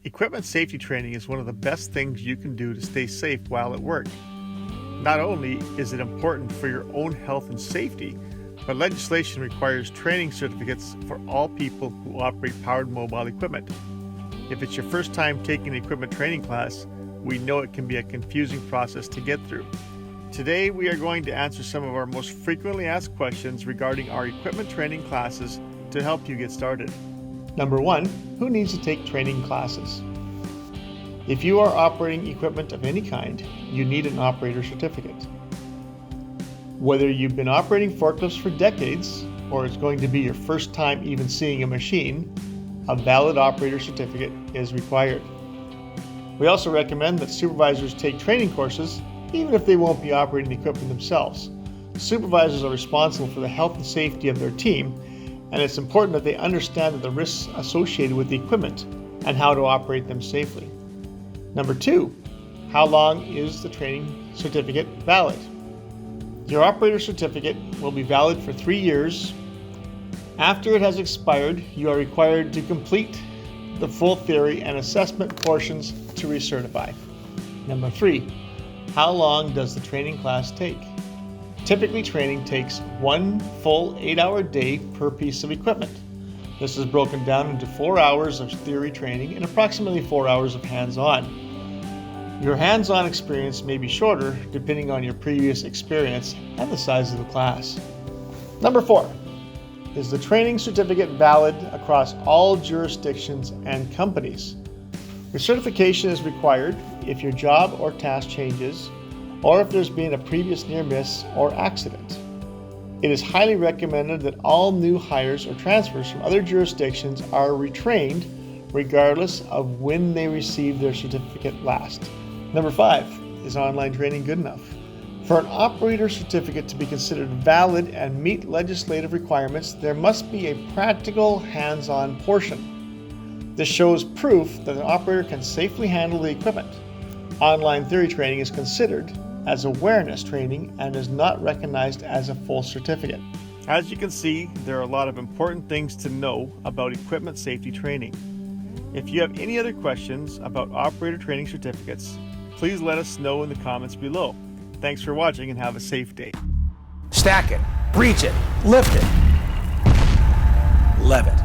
Equipment safety training is one of the best things you can do to stay safe while at work. Not only is it important for your own health and safety, but legislation requires training certificates for all people who operate powered mobile equipment. If it's your first time taking an equipment training class, we know it can be a confusing process to get through. Today we are going to answer some of our most frequently asked questions regarding our equipment training classes to help you get started. Number 1, who needs to take training classes? If you are operating equipment of any kind, you need an operator certificate. Whether you've been operating forklifts for decades, or it's going to be your first time even seeing a machine, a valid operator certificate is required. We also recommend that supervisors take training courses, even if they won't be operating the equipment themselves. Supervisors are responsible for the health and safety of their team, and it's important that they understand the risks associated with the equipment and how to operate them safely. Number 2, how long is the training certificate valid? Your operator certificate will be valid for 3 years. After it has expired, you are required to complete the full theory and assessment portions to recertify. Number 3, how long does the training class take? Typically, training takes 1 full 8-hour day per piece of equipment. This is broken down into 4 hours of theory training and approximately 4 hours of hands-on. Your hands-on experience may be shorter depending on your previous experience and the size of the class. Number 4, is the training certificate valid across all jurisdictions and companies? Your certification is required if your job or task changes, or if there's been a previous near miss or accident. It is highly recommended that all new hires or transfers from other jurisdictions are retrained regardless of when they received their certificate last. Number 5, is online training good enough? For an operator certificate to be considered valid and meet legislative requirements, there must be a practical hands-on portion. This shows proof that an operator can safely handle the equipment. Online theory training is considered as awareness training and is not recognized as a full certificate. As you can see, there are a lot of important things to know about equipment safety training. If you have any other questions about operator training certificates, please let us know in the comments below. Thanks for watching and have a safe day. Stack it, reach it, lift it, Leavitt.